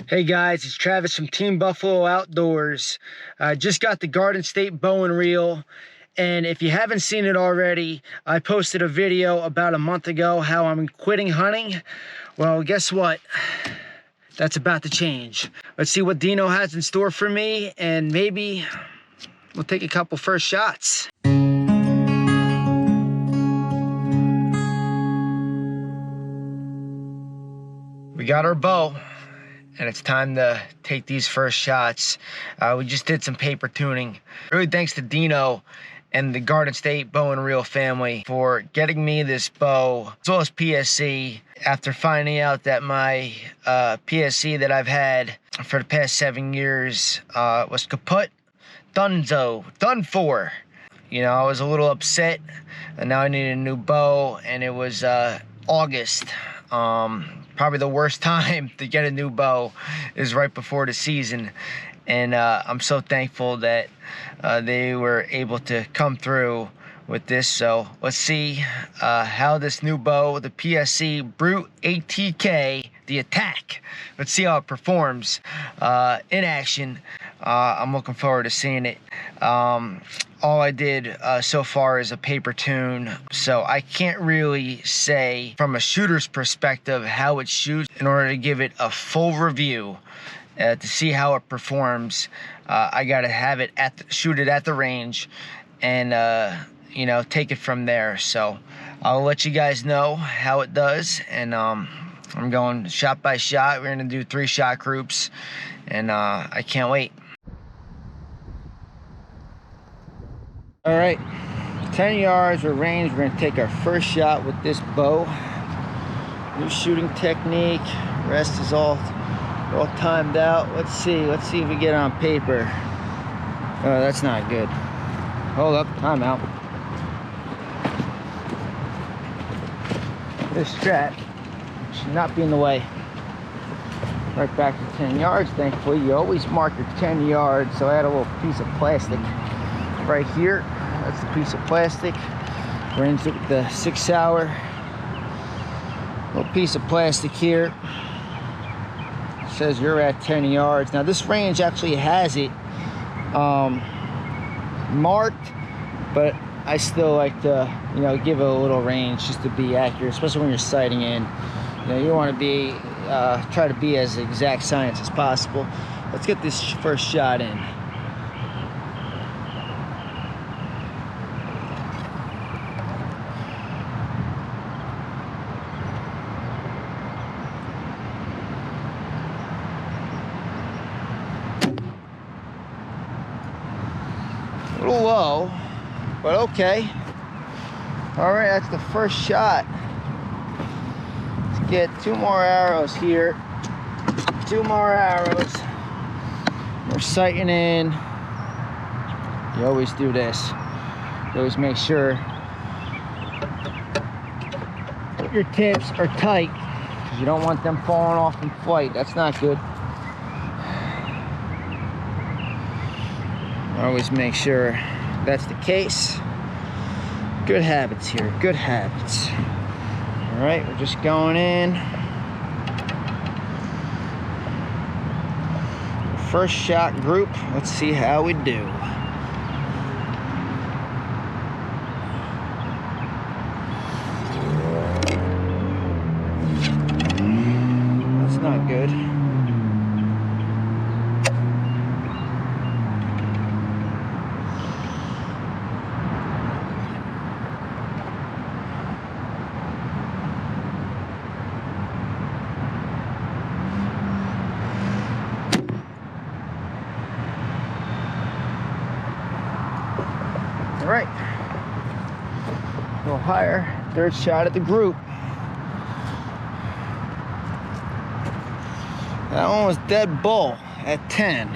Hey guys, it's Travis from Team Buffalo Outdoors. I just got the Garden State bow and reel, and if you haven't seen it already, I posted a video about a month ago how I'm quitting hunting. Well, guess what? That's about to change. Let's see what Dino has in store for me, and maybe we'll take a couple first shots. We got our bow, and it's time to take these first shots. We just did some paper tuning. Really thanks to Dino and the Garden State bow and reel family for getting me this bow, as well as PSE, after finding out that my PSE that I've had for the past 7 years was kaput, donezo, done for. You know, I was a little upset, and now I needed a new bow, and it was August. Probably the worst time to get a new bow is right before the season, and I'm so thankful that they were able to come through with this. So let's see how this new bow, the PSE Brute ATK, the Attack, let's see how it performs in action. I'm looking forward to seeing it. All I did so far is a paper tune, so I can't really say from a shooter's perspective how it shoots. In order to give it a full review, to see how it performs, I gotta have it shoot it at the range, and you know, take it from there. So I'll let you guys know how it does, and I'm going shot by shot. We're gonna do 3 shot groups, and I can't wait. All right, 10 yards or range. We're gonna take our first shot with this bow. New shooting technique. Rest is all timed out. Let's see if we get it on paper. Oh, that's not good. Hold up, time out. This strap should not be in the way. Right back to 10 yards. Thankfully, you always mark your 10 yards. So I had a little piece of plastic right here. That's the piece of plastic. Ranged it with the 6 hour. Little piece of plastic here. It says you're at 10 yards. Now this range actually has it marked, but I still like to, you know, give it a little range just to be accurate, especially when you're sighting in. You know, you want to be try to be as exact science as possible. Let's get this first shot in. A little low, but okay. All right, that's the first shot. Let's get 2 more arrows here. 2 more arrows. We're sighting in. You always do this. You always make sure your tips are tight, because you don't want them falling off in flight. That's not good. Always make sure that's the case. Good habits here, good habits. All right, we're just going in. First shot group, let's see how we do. That's not good. All right, a little higher, 3rd shot at the group. That one was dead bull at 10.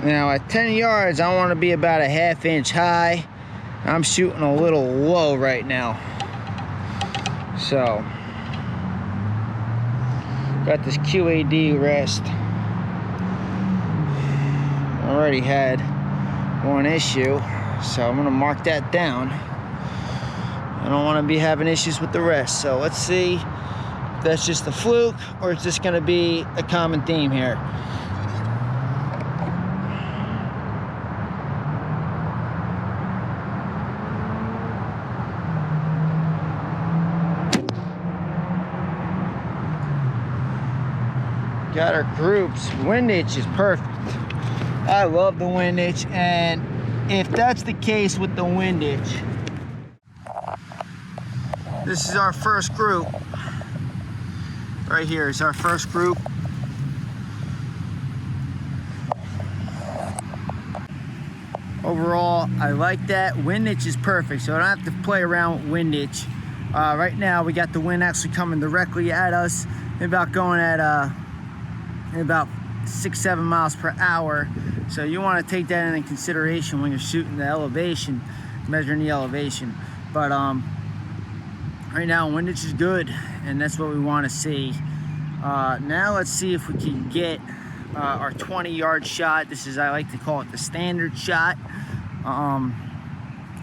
Now at 10 yards, I want to be about a ½ inch high. I'm shooting a little low right now. So, got this QAD rest. Already had 1 issue, so I'm gonna mark that down. I don't want to be having issues with the rest. So let's see if that's just a fluke or it's just gonna be a common theme here. Got our groups. Windage is perfect. I love the windage, and if that's the case with the windage, this is our first group. Right here is our first group. Overall, I like that. Windage is perfect, so I don't have to play around with windage. Right now, we got the wind actually coming directly at us, about going at about 6-7 miles per hour. So you want to take that into consideration when you're shooting the elevation, measuring the elevation. But right now, windage is good, and that's what we want to see. Now let's see if we can get our 20-yard shot. This is, I like to call it the standard shot,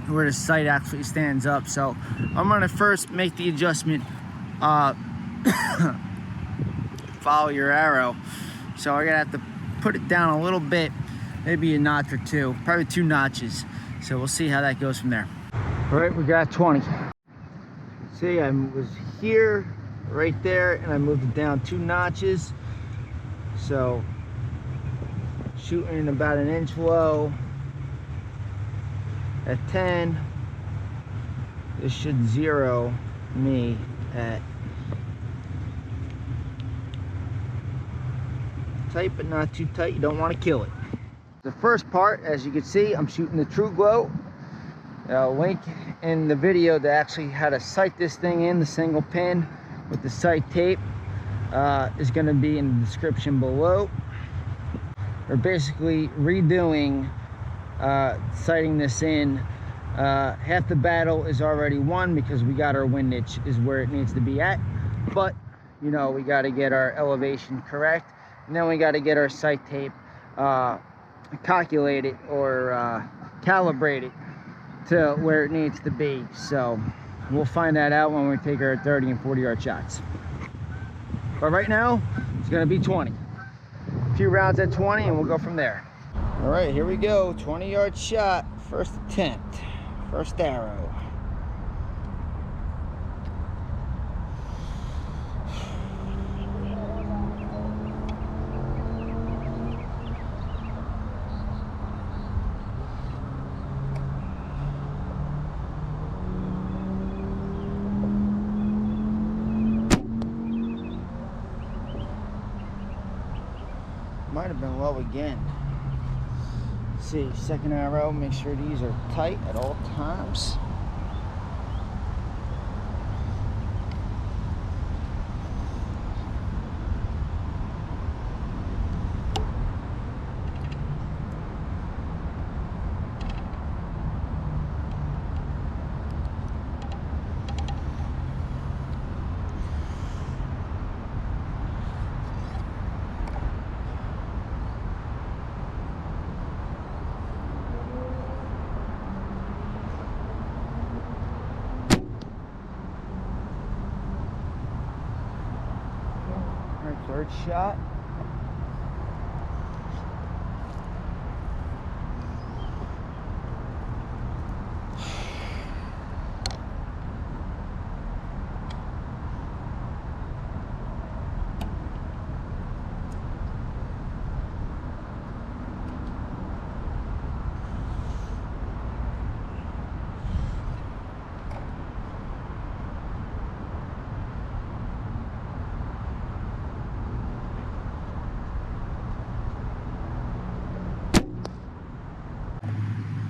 where the sight actually stands up. So I'm gonna first make the adjustment, follow your arrow. So I'm gonna have to put it down a little bit, maybe a notch or two, probably 2 notches. So we'll see how that goes from there. All right, we got 20. See, I was here, right there, and I moved it down 2 notches. So shooting about 1 inch low at 10. This should zero me at tight, but not too tight. You don't want to kill it. The first part, as you can see, I'm shooting the TruGlo. Link in the video to actually how to sight this thing in, the single pin with the sight tape, is going to be in the description below. We're basically redoing sighting this in. Half the battle is already won because we got our windage is where it needs to be at, but you know, we got to get our elevation correct, and then we got to get our sight tape calculated or calibrated to where it needs to be. So we'll find that out when we take our 30 and 40 yard shots. But right now it's going to be 20. A few rounds at 20 and we'll go from there. All right, here we go. 20 yard shot, first attempt, first arrow. Might have been low again. Let's see, second arrow, make sure these are tight at all times. Third shot.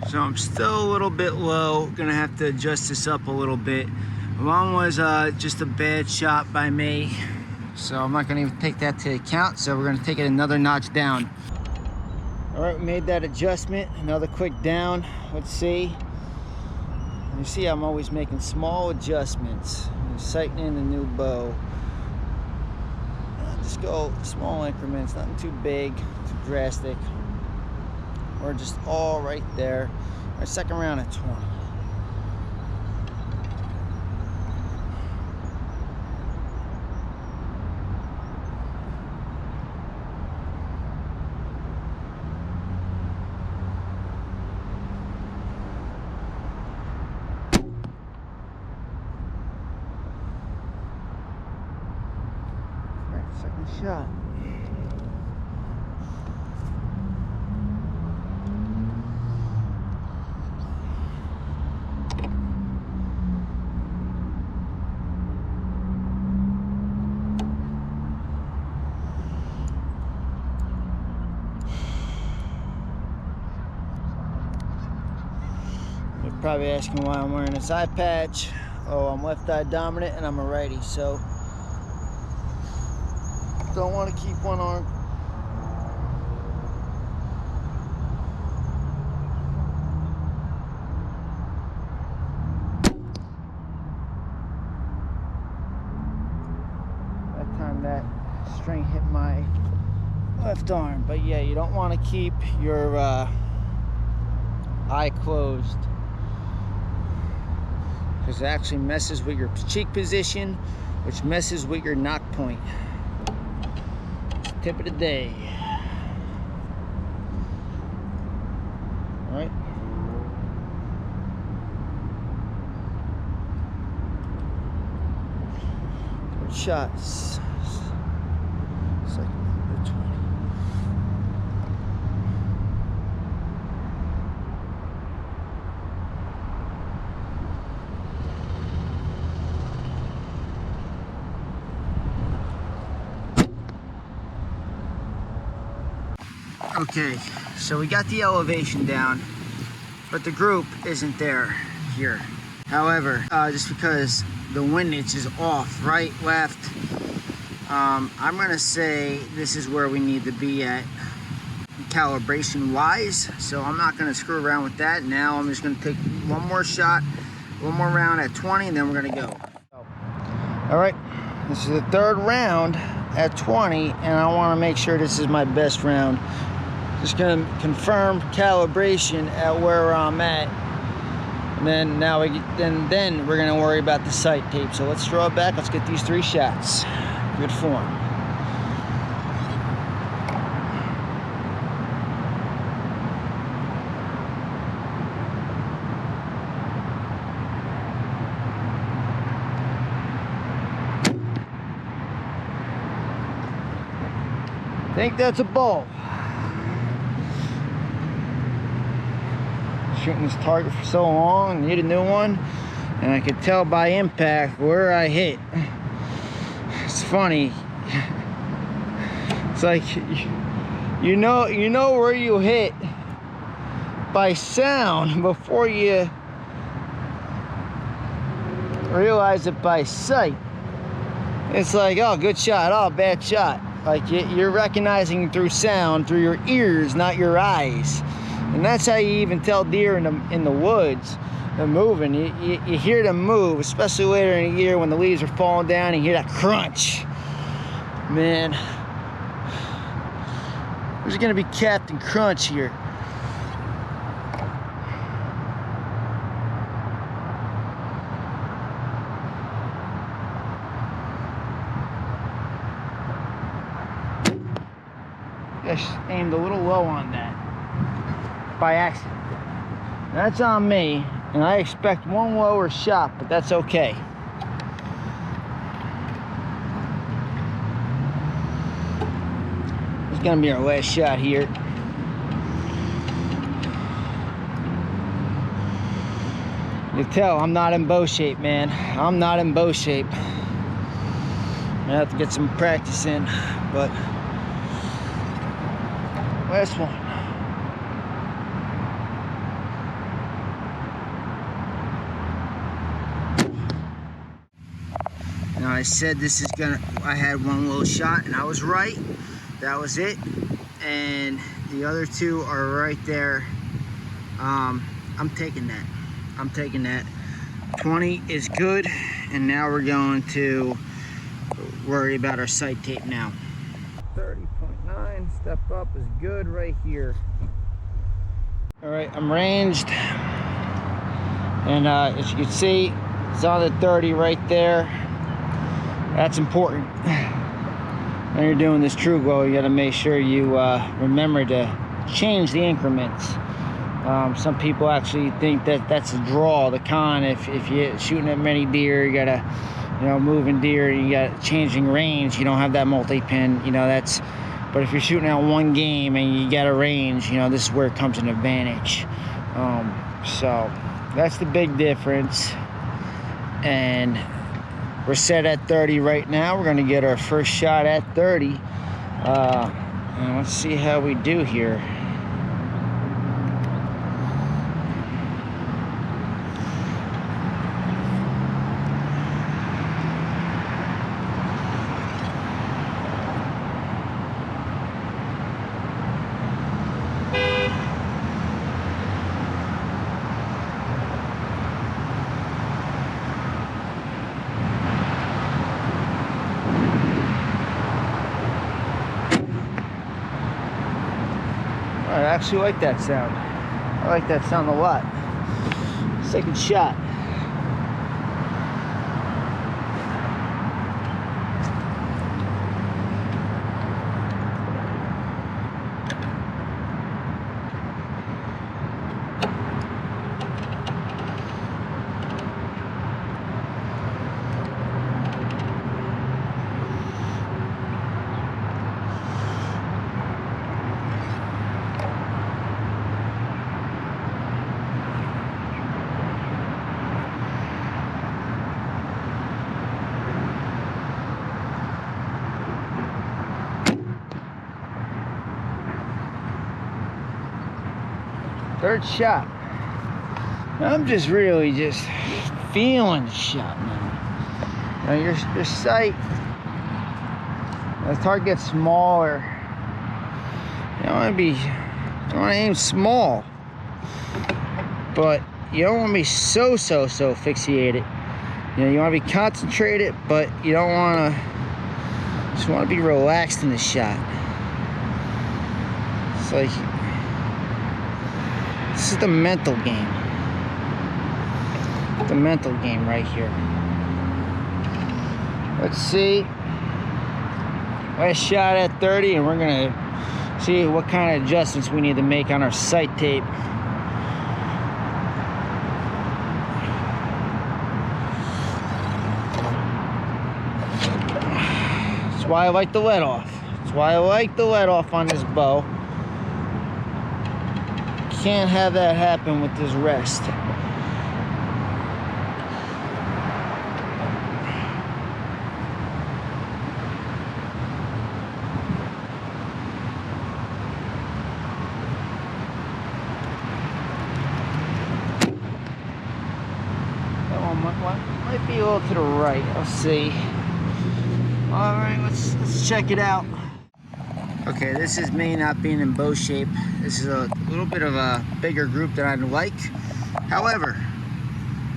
So I'm still a little bit low, gonna have to adjust this up a little bit. One was just a bad shot by me, so I'm not gonna even take that to account, so we're gonna take it another notch down. All right, we made that adjustment, another quick down. Let's see. You see I'm always making small adjustments. I'm sighting in the new bow. Just go small increments, nothing too big, too drastic. We're just all right there. Our second round at 20. shot. You're probably asking why I'm wearing this eye patch. Oh, I'm left eye dominant and I'm a righty, so don't want to keep one arm. That time that string hit my left arm, but yeah, you don't want to keep your eye closed, because it actually messes with your cheek position, which messes with your knock point. Tip of the day. All right. Good shots. Second number 20. Okay, so we got the elevation down, but the group isn't there here. However, just because the windage is off, right, left, I'm gonna say this is where we need to be at calibration wise. So I'm not gonna screw around with that. Now I'm just gonna take one more shot, one more round at 20, and then we're gonna go. All right, this is the third round at 20, and I wanna make sure this is my best round. Just gonna confirm calibration at where I'm at, and then then we're gonna worry about the sight tape. So let's throw it back. Let's get these 3 shots. Good form. I think that's a bull. Shooting this target for so long, need a new one, and I could tell by impact where I hit. It's funny. It's like you know where you hit by sound before you realize it by sight. It's like, oh, good shot, oh, bad shot. Like you're recognizing through sound, through your ears, not your eyes. And that's how you even tell deer in the woods. They're moving. You hear them move, especially later in the year when the leaves are falling down and you hear that crunch. Man, there's gonna be Captain Crunch here. Just aimed a little low on that. By accident. That's on me, and I expect one lower shot, but that's okay. It's gonna be our last shot here. You can tell I'm not in bow shape, man. I'm not in bow shape. I have to get some practice in, but last one. Now I said this is gonna, I had one little shot and I was right. That was it. And the other 2 are right there. I'm taking that. I'm taking that. 20 is good. And now we're going to worry about our sight tape now. 30.9, step up is good right here. All right, I'm ranged. And as you can see, it's on the 30 right there. That's important. When you're doing this TruGlo, you gotta make sure you remember to change the increments. Some people actually think that that's a draw. The con, if you're shooting at many deer, you gotta you know, moving deer, you got changing range, you don't have that multi-pin, you know, that's, but if you're shooting out one game and you got a range, you know, this is where it comes an advantage. So that's the big difference. And we're set at 30 right now. We're gonna get our first shot at 30. And let's see how we do here. I actually like that sound. I like that sound a lot. Second shot. Third shot. I'm just really just feeling the shot, man. You know, your sight, the target gets smaller. You don't want to aim small, but you don't want to be so fixated. You know, you want to be concentrated, but you don't want to. Just want to be relaxed in the shot. It's like, this is the mental game. The mental game right here. Let's see. Last shot at 30, and we're gonna see what kind of adjustments we need to make on our sight tape. That's why I like the let off. That's why I like the let off on this bow. Can't have that happen with this rest. That one might be a little to the right. Let's see. All right, let's check it out. Okay, this is me not being in bow shape. This is a little bit of a bigger group than I'd like. However,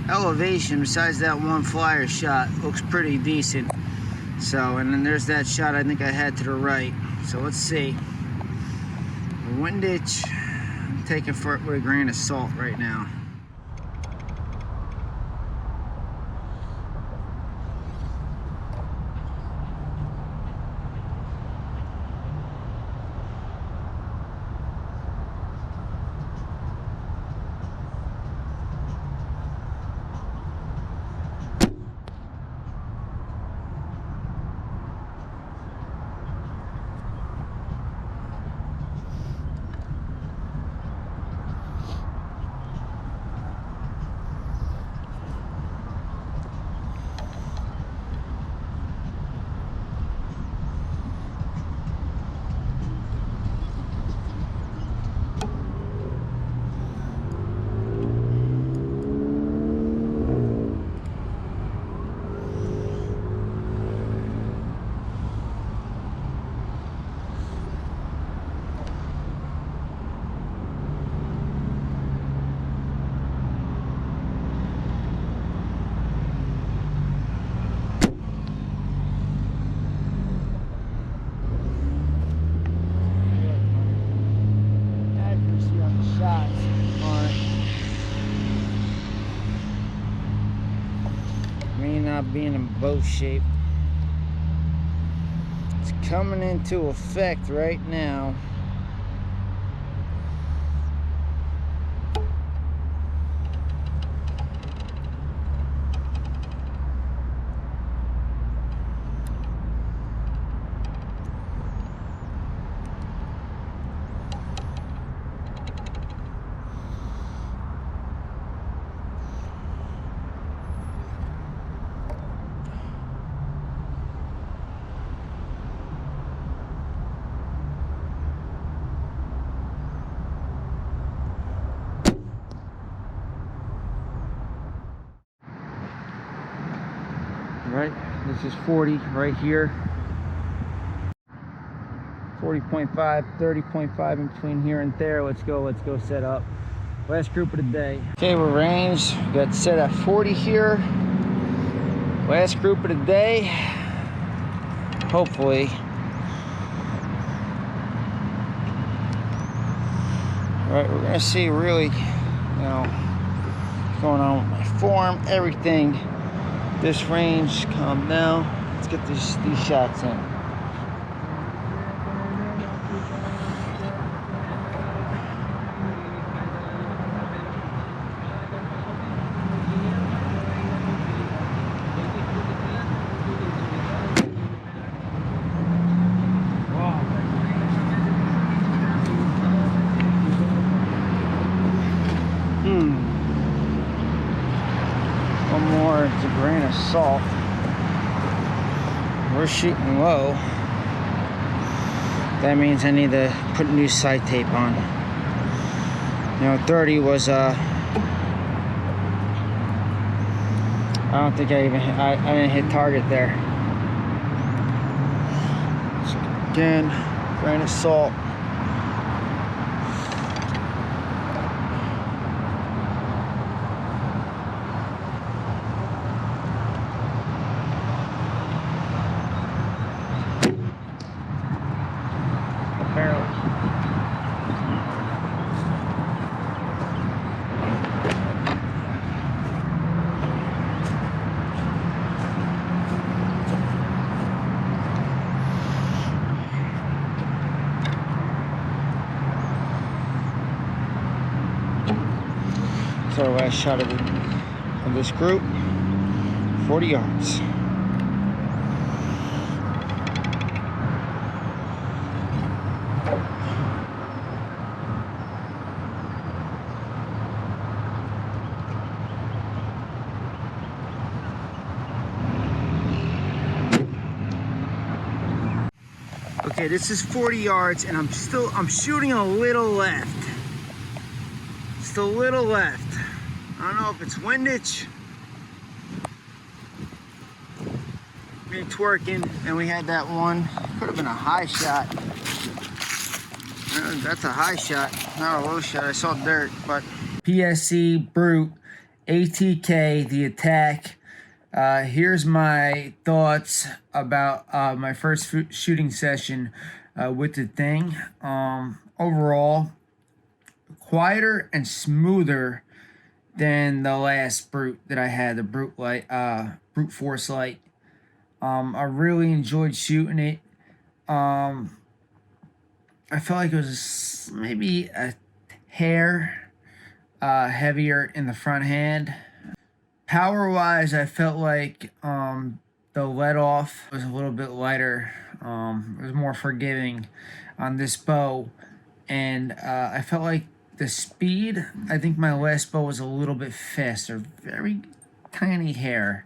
elevation, besides that one flyer shot, looks pretty decent. So, and then there's that shot I think I had to the right. So let's see. The windage, I'm taking for it with a grain of salt right now. Not being in bow shape. It's coming into effect right now. This is 40 right here. 40.5, 30.5 in between here and there. Let's go set up. Last group of the day. Okay, we're ranged. We got set at 40 here. Last group of the day. Hopefully. All right, we're gonna see really, you know, what's going on with my form, everything. This range, calm down. Let's get these shots in. One more, it's a grain of salt. We're shooting low. That means I need to put new sight tape on. You know, 30 was I don't think I didn't hit target there. So again, grain of salt. So our last shot of this group, 40 yards. Okay, this is 40 yards and I'm shooting a little left. Just a little left. I don't know if it's windage. Me twerking, and we had that one. Could have been a high shot. That's a high shot, not a low shot. I saw dirt, but PSE Brute ATK the attack. Here's my thoughts about my first shooting session with the thing. Overall, quieter and smoother than the last Brute that I had, the Brute Force Light. I really enjoyed shooting it. I felt like it was maybe a hair heavier in the front hand. Power wise, I felt like the let off was a little bit lighter. It was more forgiving on this bow, and I felt like the speed, I think my last bow was a little bit faster, very tiny hair,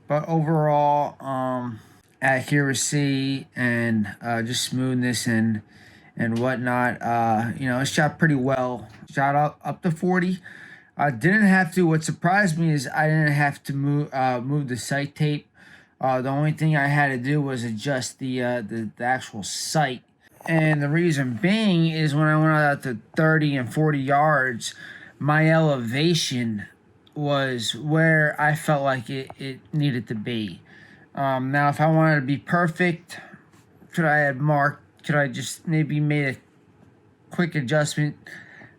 but overall accuracy and just smoothness and whatnot, you know, it shot pretty well. Shot up to 40. Didn't have to. What surprised me is I didn't have to move the sight tape. The only thing I had to do was adjust the actual sight. And the reason being is when I went out to 30 and 40 yards, my elevation was where I felt like it needed to be. Now, if I wanted to be perfect, could I just maybe made a quick adjustment?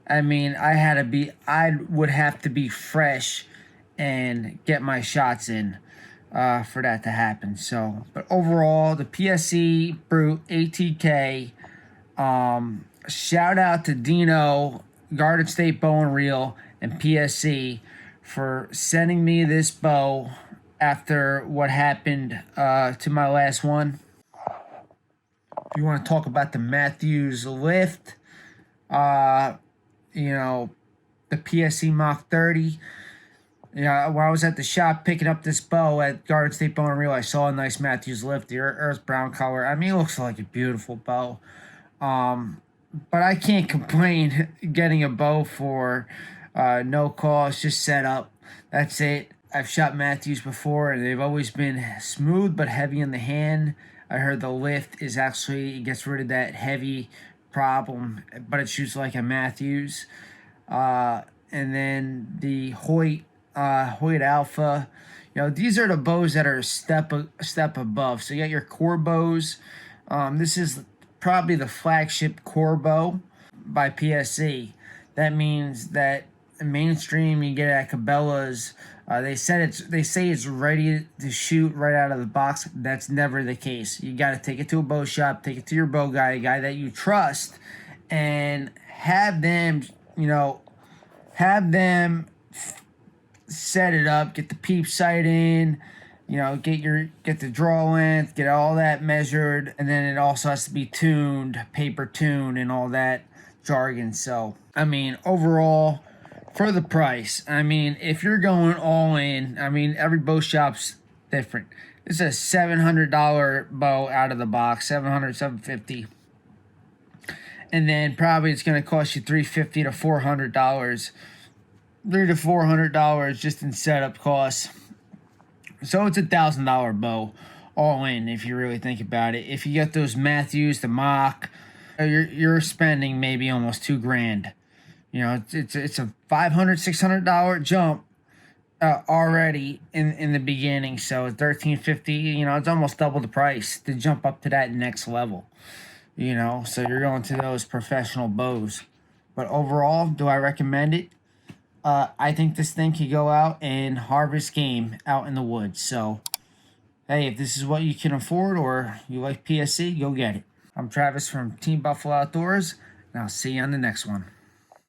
I mean, I would have to be fresh and get my shots in for that to happen. So, but overall, the PSE Brute ATK, shout out to Dino, Garden State Bow and Reel, and PSE for sending me this bow after what happened to my last one. If you want to talk about the Matthews lift, you know, the PSE Mach 30. You know, when I was at the shop picking up this bow at Garden State Bow and Reel, I saw a nice Matthews lift, the earth brown color. I mean, it looks like a beautiful bow. But I can't complain getting a bow for no cost, just set up. That's it. I've shot Matthews before, and they've always been smooth but heavy in the hand. I heard the lift is actually, it gets rid of that heavy problem, but it shoots like a Matthews. And then the Hoyt Alpha. You know, these are the bows that are a step above. So you got your core bows. This is probably the flagship core bow by PSE. That means that mainstream you get at Cabela's, they say it's ready to shoot right out of the box. That's never the case. You got to take it to a bow shop, take it to your bow guy, a guy that you trust, and have them, set it up, get the peep sight in, get the draw length, get all that measured, and then it also has to be tuned, paper tuned, and all that jargon. So, I mean, overall, for the price, I mean, if you're going all in, I mean, every bow shop's different. This is a $700 bow out of the box, $750. And then probably it's going to cost you $350 to $400. $300 to $400 just in setup costs. So it's $1,000 bow all in if you really think about it. If you get those Matthews, the Mach, you're spending maybe almost $2,000. It's a $500-$600 jump already in the beginning. So $1,350, it's almost double the price to jump up to that next level. So you're going to those professional bows. But overall, do I recommend it? I think this thing could go out and harvest game out in the woods. So, hey, if this is what you can afford or you like PSE, go get it. I'm Travis from Team Buffalo Outdoors, and I'll see you on the next one.